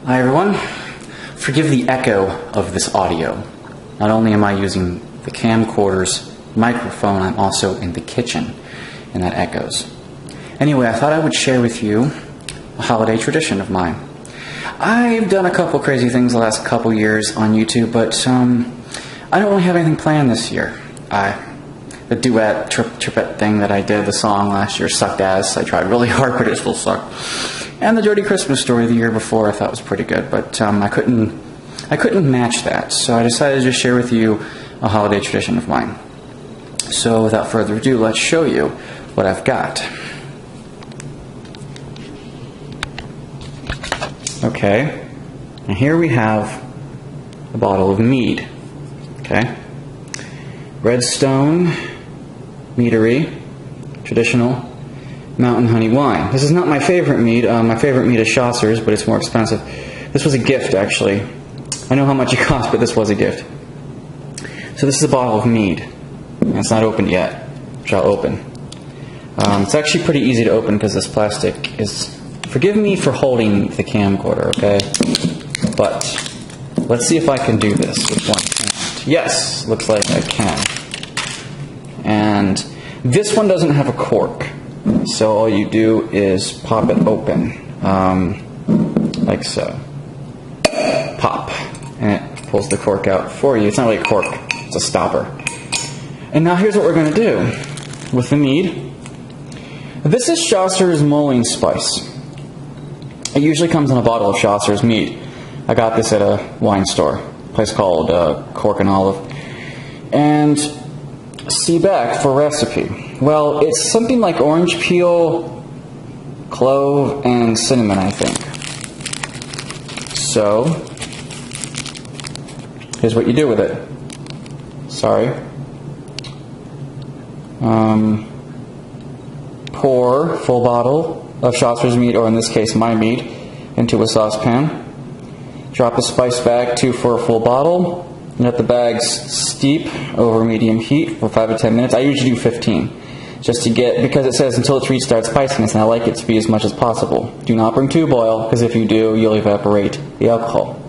Hi everyone. Forgive the echo of this audio. Not only am I using the camcorder's microphone, I'm also in the kitchen, and that echoes. Anyway, I thought I would share with you a holiday tradition of mine. I've done a couple crazy things the last couple years on YouTube, but I don't really have anything planned this year. The duet triplet thing that I did, the song last year, sucked ass. I tried really hard, but it still sucked. And the Dirty Christmas Story the year before I thought was pretty good, but I couldn't match that. So I decided to just share with you a holiday tradition of mine. So without further ado, let's show you what I've got. Okay, and here we have a bottle of mead. Okay, Redstone Meadery Traditional Mountain Honey Wine. This is not my favorite mead. My favorite mead is Chaucer's, but it's more expensive. This was a gift, actually. I know how much it cost, but this was a gift. So this is a bottle of mead, and it's not opened yet, which I'll open. It's actually pretty easy to open because this plastic is... Forgive me for holding the camcorder, okay? But let's see if I can do this with one hand. Yes, looks like I can. And this one doesn't have a cork. So all you do is pop it open, like so. Pop. And it pulls the cork out for you. It's not really a cork, it's a stopper. And now here's what we're going to do with the mead. This is Chaucer's Mulling spice. It usually comes in a bottle of Chaucer's mead. I got this at a wine store, a place called Cork and Olive. And see back for recipe. Well, it's something like orange peel, clove, and cinnamon, I think. So, here's what you do with it. Sorry. Pour full bottle of Chaucer's mead, or in this case my mead, into a saucepan. Drop a spice bag, 2 for a full bottle. Let the bags steep over medium heat for 5 to 10 minutes. I usually do 15. Just to get, because it says until it reaches starts spiciness, and I like it to be as much as possible. Do not bring to boil, because if you do, you'll evaporate the alcohol.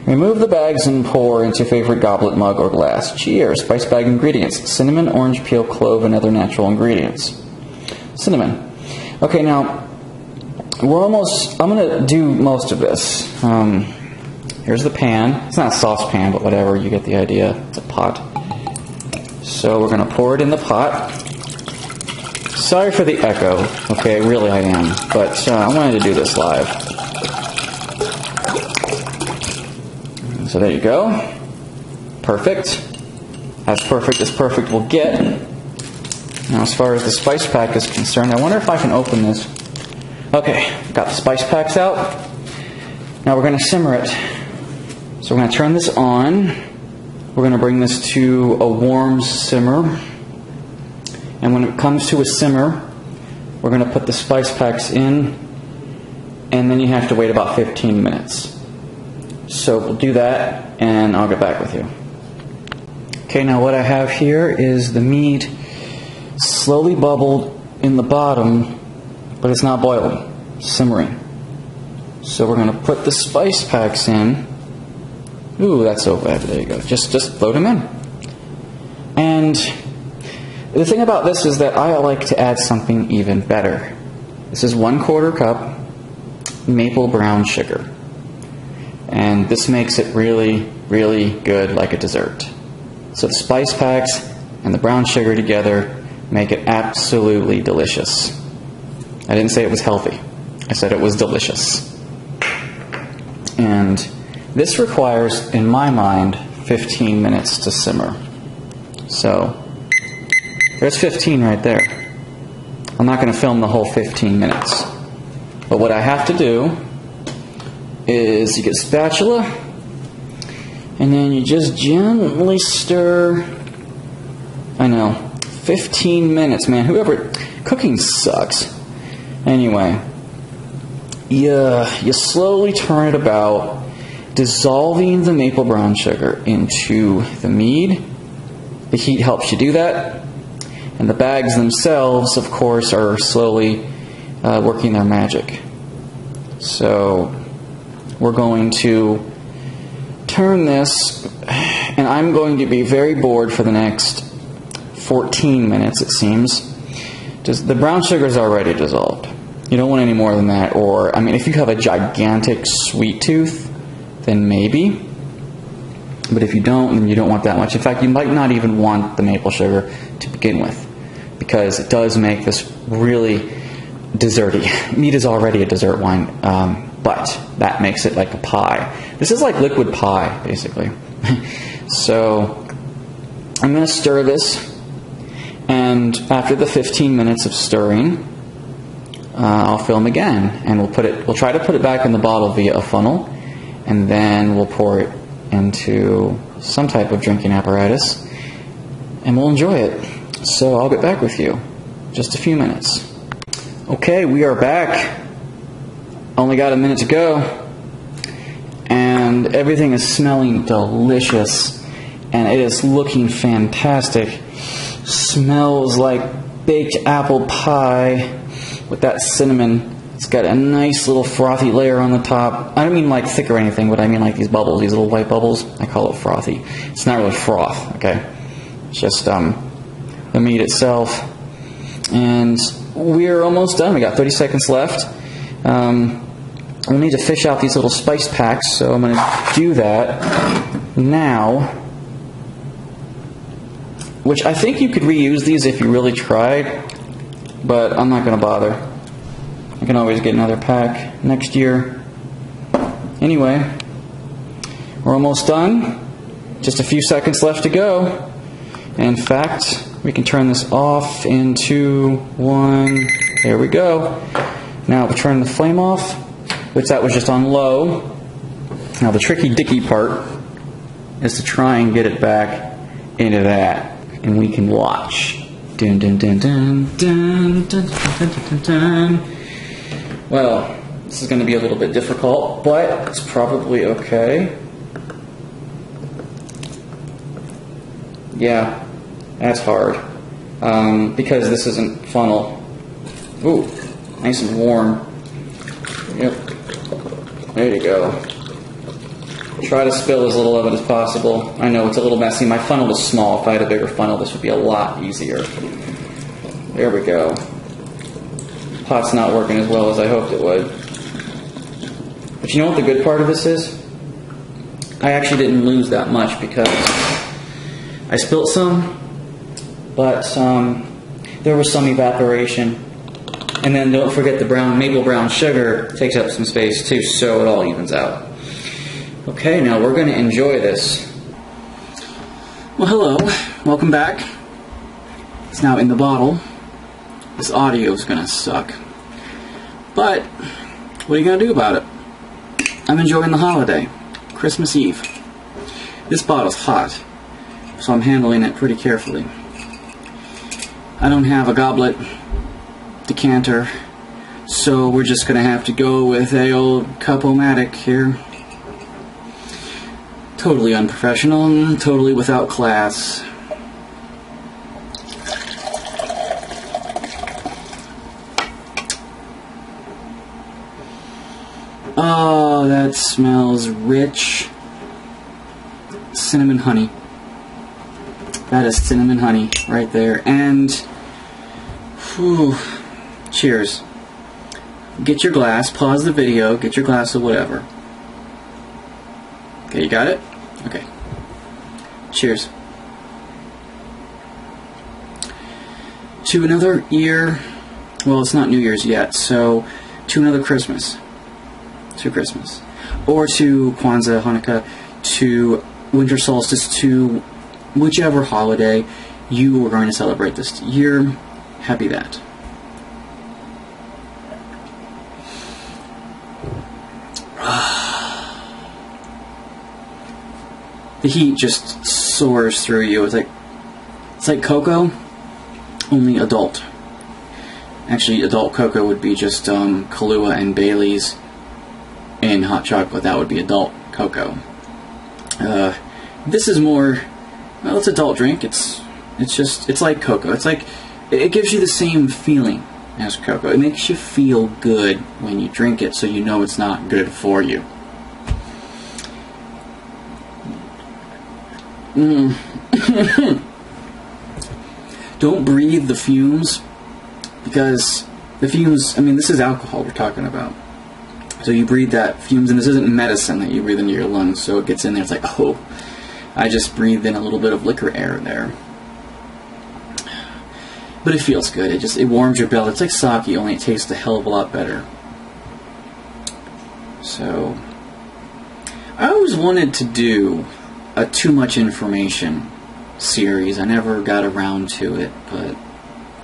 Remove the bags and pour into your favorite goblet, mug, or glass. Cheers. Spice bag ingredients: cinnamon, orange peel, clove, and other natural ingredients. Cinnamon. Okay, now, I'm going to do most of this. Here's the pan. It's not a saucepan, but whatever, you get the idea. It's a pot. So we're going to pour it in the pot. Sorry for the echo. Okay, really I am. But I wanted to do this live. So there you go. Perfect. As perfect as perfect will get. Now as far as the spice pack is concerned, I wonder if I can open this. Okay, got the spice packs out. Now we're going to simmer it. So we're going to turn this on. We're going to bring this to a warm simmer. And when it comes to a simmer, we're going to put the spice packs in, and then you have to wait about 15 minutes. So we'll do that, and I'll get back with you. Okay, now what I have here is the mead slowly bubbled in the bottom, but it's not boiling, it's simmering. So we're going to put the spice packs in. Ooh, that's so bad. There you go. Just load them in. And the thing about this is that I like to add something even better. This is 1/4 cup maple brown sugar. And this makes it really, really good, like a dessert. So the spice packs and the brown sugar together make it absolutely delicious. I didn't say it was healthy. I said it was delicious. And this requires, in my mind, 15 minutes to simmer. So there's 15 right there. I'm not going to film the whole 15 minutes. But what I have to do is you get a spatula, and then you just gently stir. I know, 15 minutes, man. Cooking sucks. Anyway, you slowly turn it about, dissolving the maple brown sugar into the mead. The heat helps you do that. And the bags themselves, of course, are slowly working their magic. So we're going to turn this, and I'm going to be very bored for the next 14 minutes, it seems. Just, the brown sugar is already dissolved. You don't want any more than that, or, I mean, if you have a gigantic sweet tooth, then maybe. But if you don't, then you don't want that much. In fact, you might not even want the maple sugar to begin with, because it does make this really desserty. Mead is already a dessert wine, but that makes it like a pie. This is like liquid pie, basically. So I'm going to stir this, and after the 15 minutes of stirring, I'll film again, and we'll try to put it back in the bottle via a funnel, and then we'll pour it into some type of drinking apparatus, and we'll enjoy it. So I'll get back with you in just a few minutes. Okay, we are back. Only got a minute to go, and everything is smelling delicious, and it is looking fantastic. Smells like baked apple pie with that cinnamon. It's got a nice little frothy layer on the top. I don't mean like thick or anything, but I mean like these bubbles, these little white bubbles. I call it frothy. It's not really froth, okay? It's just the meat itself. And we're almost done. We got 30 seconds left. We'll need to fish out these little spice packs, so I'm going to do that now. Which I think you could reuse these if you really tried, but I'm not going to bother. I can always get another pack next year. Anyway, we're almost done. Just a few seconds left to go. In fact, we can turn this off in 2, 1. There we go. Now we'll turn the flame off, which that was just on low. Now the tricky dicky part is to try and get it back into that, and we can watch. Dun dun dun dun dun dun dun dun dun. Well, this is going to be a little bit difficult, but it's probably okay. Yeah, that's hard. Because this isn't funnel. Ooh, nice and warm. Yep. There you go. Try to spill as little of it as possible. I know it's a little messy. My funnel is small. If I had a bigger funnel, this would be a lot easier. There we go. Pot's not working as well as I hoped it would. But you know what the good part of this is? I actually didn't lose that much because I spilt some, but there was some evaporation. And then don't forget the maple brown sugar takes up some space too, so it all evens out. Okay, now we're going to enjoy this. Well, hello. Welcome back. It's now in the bottle. This audio is going to suck. But, what are you going to do about it? I'm enjoying the holiday. Christmas Eve. This bottle's hot, so I'm handling it pretty carefully. I don't have a goblet, decanter, so we're just going to have to go with a old cup-o-matic here. Totally unprofessional and totally without class. Oh, that smells rich. Cinnamon honey. That is cinnamon honey right there. And, whew, cheers. Get your glass, pause the video, get your glass of whatever. Okay, you got it? Okay. Cheers. To another year, well, it's not New Year's yet, so to another Christmas. To Christmas. Or to Kwanzaa, Hanukkah, to winter solstice, to whichever holiday you are going to celebrate this year. Happy that. The heat just soars through you. It's like cocoa, only adult. Actually, adult cocoa would be just Kahlua and Bailey's and hot chocolate. That would be adult cocoa. This is more, well, it's adult drink. It's like cocoa. It's like, it gives you the same feeling as cocoa. It makes you feel good when you drink it, so you know it's not good for you. Don't breathe the fumes, because the fumes, I mean, this is alcohol we're talking about. So you breathe that fumes, and this isn't medicine that you breathe into your lungs, so it gets in there, it's like, oh, I just breathed in a little bit of liquor air there. But it feels good. It warms your belly. It's like sake, only it tastes a hell of a lot better. So, I always wanted to do a too much information series. I never got around to it, but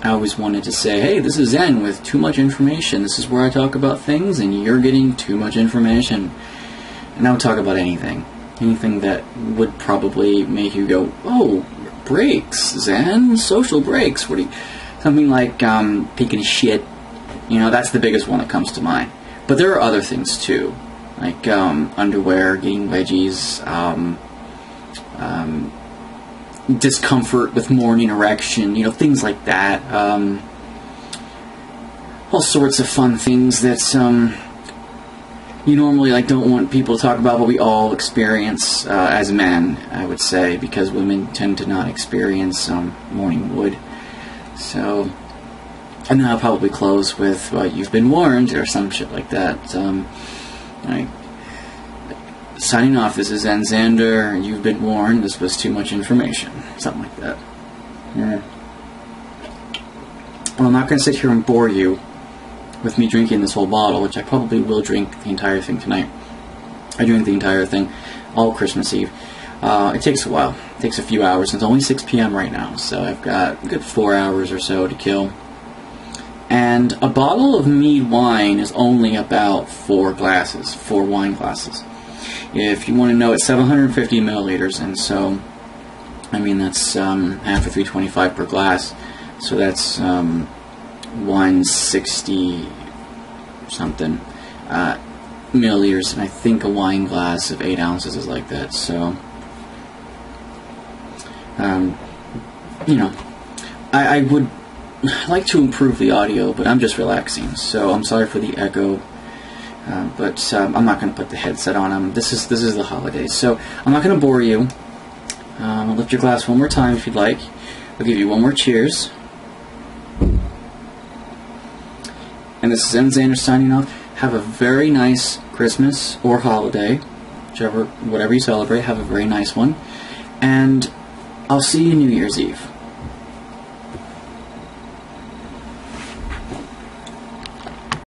I always wanted to say, hey, this is Zen with too much information. This is where I talk about things, and you're getting too much information. And I would talk about anything. Anything that would probably make you go, oh, breaks, Zen, social breaks. What do you, something like taking a shit. You know, that's the biggest one that comes to mind. But there are other things too, like underwear, getting wedgies, discomfort with morning erection, you know, things like that. All sorts of fun things that you normally don't want people to talk about, but we all experience as men, I would say, because women tend to not experience morning wood. So, and then I'll probably close with "You've been warned" or some shit like that. Signing off. This is Xander. You've been warned. This was too much information. Something like that. Yeah. Well, I'm not going to sit here and bore you with me drinking this whole bottle, which I probably will drink the entire thing tonight. I drink the entire thing all Christmas Eve. It takes a while. It takes a few hours. It's only 6 p.m. right now, so I've got a good 4 hours or so to kill. And a bottle of Mead wine is only about 4 wine glasses. If you want to know, it's 750 milliliters, and so, I mean, that's half of 325 per glass, so that's 160 something milliliters, and I think a wine glass of 8 ounces is like that. So, you know, I would like to improve the audio, but I'm just relaxing, so I'm sorry for the echo. But I'm not going to put the headset on. This is the holidays, so I'm not going to bore you. I'll lift your glass one more time if you'd like. I'll give you one more cheers. And this is Xander signing off. Have a very nice Christmas or holiday, whatever you celebrate. Have a very nice one, and I'll see you New Year's Eve.